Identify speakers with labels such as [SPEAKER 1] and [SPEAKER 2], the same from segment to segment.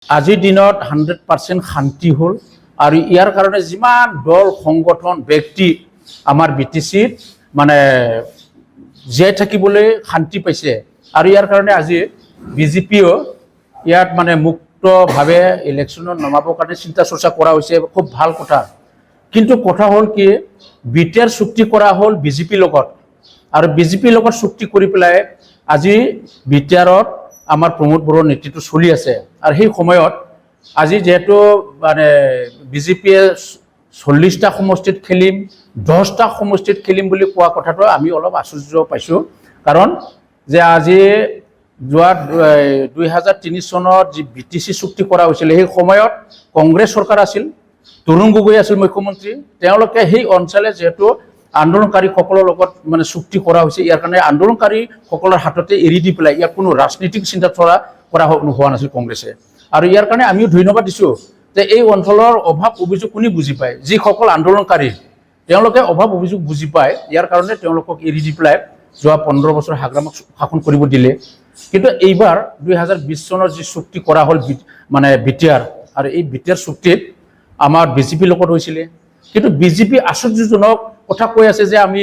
[SPEAKER 1] আজিৰ দিনত 100% শান্তি হ'ল আৰু ইয়াৰ কাৰণে যিমান দল সংগঠন ব্যক্তি আমাৰ বিটিচিত মানে জীয়াই থাকিবলৈ শান্তি পাইছে আৰু ইয়াৰ কাৰণে আজি বিজেপিও ইয়াত মানে মুক্তভাৱে ইলেকশ্যনত নমাবৰ কাৰণে চিন্তা চৰ্চা কৰা হৈছে খুব ভাল কথা কিন্তু কথা হ'ল কি বিটিআৰ চুক্তি কৰা হ'ল বিজেপিৰ লগত আৰু বিজেপিৰ লগত চুক্তি কৰি পেলাই আজি বিটিআৰত আমাৰ প্ৰমোদ বড়োৰ নেতৃত্ব চলি আছে আৰু সেই সময়ত আজি যেহেতু মানে বিজেপিয়ে 40টা সমষ্টিত খেলিম 10টা সমষ্টিত খেলিম বুলি কোৱা কথাটো আমি অলপ আশ্চৰ্য পাইছো কাৰণ যে আজি যোৱা 2003 চনত যি বিটিচি চুক্তি কৰা হৈছিল সেই সময়ত কংগ্ৰেছ চৰকাৰ আছিল তৰুণ গগৈ আছিল মুখ্যমন্ত্ৰী তেওঁলোকে সেই অঞ্চলে যেহেতু আন্দোলনকাৰীসকলৰ লগত মানে চুক্তি কৰা হৈছে ইয়াৰ কাৰণে আন্দোলনকাৰীসকলৰ হাততে এৰি দি পেলাই ইয়াৰ কোনো ৰাজনৈতিক চিন্তা কৰা হোৱা নাছিল কংগ্ৰেছে আৰু ইয়াৰ কাৰণে আমিও ধন্যবাদ দিছো যে এই অঞ্চলৰ অভাৱ অভিযোগ কোনে বুজি পায় যিসকল আন্দোলনকাৰী তেওঁলোকে অভাৱ অভিযোগ বুজি পায় ইয়াৰ কাৰণে তেওঁলোকক এৰি দি পেলাই যোৱা 15 বছৰ হাগ্ৰামক শাসন কৰিব দিলে কিন্তু এইবাৰ 2020 চনৰ যি চুক্তি কৰা হ'ল মানে বিটিআৰ আৰু এই বিটিআৰ চুক্তিত আমাৰ বিজেপিৰ লগত হৈছিল কিন্তু বিজেপি আশ্চৰ্যজনক কথা কৈ আছে যে আমি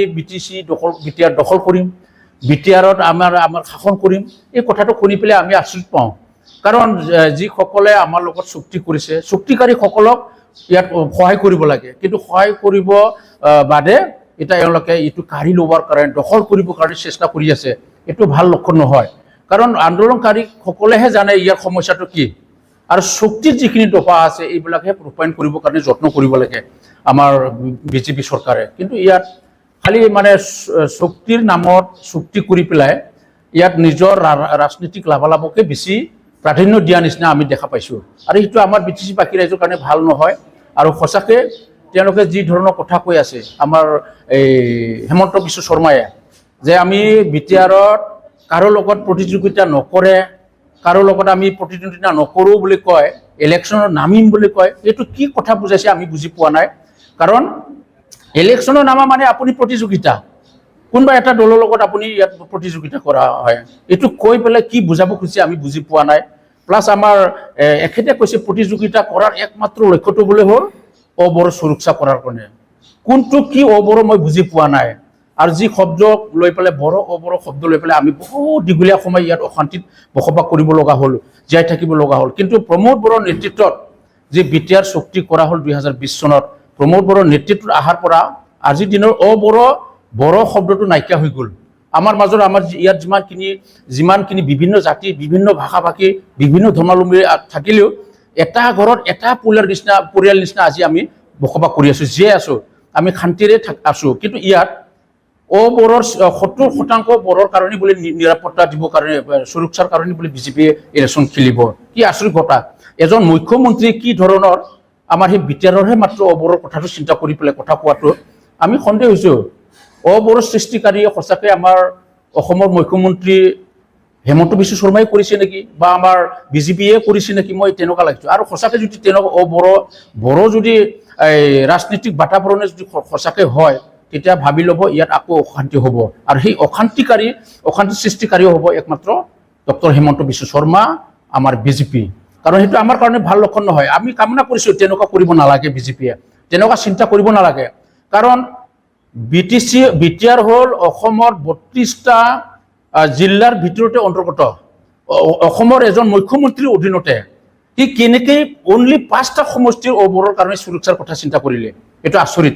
[SPEAKER 1] বিটিআৰ দখল কৰিম বিটিআৰত আমাৰ শাসন কৰিম এই কথাটো শুনি পেলাই আমি আশ্চৰ্য পাওঁ কাৰণ যিসকলে আমাৰ লগত চুক্তি কৰিছে চুক্তিকাৰীসকলক ইয়াত সহায় কৰিব লাগে কিন্তু সহায় কৰিব বাদে এটা এওঁলোকে এইটো কাঢ়ি ল'বৰ কাৰণে দখল কৰিবৰ কাৰণে চেষ্টা কৰি আছে এইটো ভাল লক্ষণ নহয় কাৰণ আন্দোলনকাৰীসকলেহে জানে ইয়াৰ সমস্যাটো কি আৰু চুক্তিৰ যিখিনি দফা আছে এইবিলাকহে ৰূপায়ণ কৰিবৰ কাৰণে যত্ন কৰিব লাগে আমাৰ বিজেপি চৰকাৰে কিন্তু ইয়াত খালি মানে চুক্তিৰ নামত চুক্তি কৰি পেলাই ইয়াত নিজৰ ৰাজনৈতিক লাভালাভকে বেছি প্ৰাধান্য দিয়া নিচিনা আমি দেখা পাইছো আৰু এইটো আমাৰ বিটিচি বাকী ৰাইজৰ কাৰণে ভাল নহয় আৰু সঁচাকৈ তেওঁলোকে যি ধৰণৰ কথা কৈ আছে আমাৰ এই হেমন্ত বিশ্ব শৰ্মায়ে যে আমি বিটিআৰত কাৰো লগত প্ৰতিযোগিতা নকৰে কাৰো লগত আমি প্ৰতিদ্বন্দ্বিতা নকৰো বুলি কয় ইলেকশ্যনত নামিম বুলি কয় এইটো কি কথা বুজাইছে আমি বুজি পোৱা নাই কাৰণ ইলেকশ্যনত নামা মানে আপুনি প্ৰতিযোগিতা কোনবা এটা দলৰ লগত আপুনি ইয়াত প্ৰতিযোগিতা কৰা হয় এইটো কৈ পেলাই কি বুজাব খুজিছে আমি বুজি পোৱা নাই প্লাছ আমাৰ এখেতে কৈছে প্ৰতিযোগিতা কৰাৰ একমাত্ৰ লক্ষ্যটো বোলে হ'ল অবড়ো সুৰক্ষা কৰাৰ কাৰণে কোনটো কি অবড়ো মই বুজি পোৱা নাই আৰু যি শব্দ লৈ পেলাই অবড়ো শব্দ লৈ পেলাই আমি বহুত দীঘলীয়া সময় ইয়াত অশান্তিত বসবাস কৰিব লগা হ'ল জীয়াই থাকিব লগা হ'ল কিন্তু প্ৰমোদ বড়োৰ নেতৃত্বত যি বিটিআৰ চুক্তি কৰা হ'ল 2020 চনত প্ৰমোদ বড়োৰ নেতৃত্বত অহাৰ পৰা আজিৰ দিনৰ বড়ো শব্দটো নাইকিয়া হৈ গ'ল আমাৰ মাজত আমাৰ ইয়াত যিমানখিনি বিভিন্ন জাতি বিভিন্ন ভাষা ভাষী বিভিন্ন ধৰ্মাৱলম্বী থাকিলেও এটা ঘৰত এটা পৰিয়াল নিচিনা আজি আমি বসবাস কৰি আছো জীয়াই আছো আমি শান্তিৰে আছো কিন্তু ইয়াত অবড়োৰ 70% বড়োৰ কাৰণে বুলি নিৰাপত্তা দিবৰ কাৰণে সুৰক্ষাৰ কাৰণে বুলি বিজেপিয়ে ইলেকশ্যন খেলিব কি আচৰিত কথা এজন মুখ্যমন্ত্ৰী কি ধৰণৰ আমাৰ সেই বিটিআৰৰহে মাত্ৰ অবড়োৰ কথাটো চিন্তা কৰি পেলাই কথা কোৱাটো আমি সন্দেহ হৈছো অবড়ো সৃষ্টিকাৰীয়ে সঁচাকৈ আমাৰ অসমৰ মুখ্যমন্ত্ৰী হেমন্ত বিশ্ব শৰ্মাই কৰিছে নেকি বা আমাৰ বিজেপিয়ে কৰিছে নেকি মই তেনেকুৱা লাগিছো আৰু সঁচাকৈ যদি তেনেকুৱা বড়ো যদি ৰাজনৈতিক বাতাবৰণে যদি সঁচাকৈ হয় তেতিয়া ভাবি ল'ব ইয়াত আকৌ অশান্তি হ'ব আৰু সেই অশান্তি সৃষ্টিকাৰীও হ'ব একমাত্ৰ ডক্টৰ হেমন্ত বিশ্ব শৰ্মা আমাৰ বিজেপি কাৰণ সেইটো আমাৰ কাৰণে ভাল লক্ষণ নহয় আমি কামনা কৰিছো তেনেকুৱা কৰিব নালাগে বিজেপিয়ে তেনেকুৱা চিন্তা কৰিব নালাগে কাৰণ বিটিআৰ হ'ল অসমৰ 32টা জিলাৰ ভিতৰতে অন্তৰ্গত অসমৰ এজন মুখ্যমন্ত্ৰীৰ অধীনতে কি কেনেকৈ অনলি 5টা সমষ্টিৰ অবড়োৰ কাৰণে সুৰক্ষাৰ কথা চিন্তা কৰিলে এইটো আচৰিত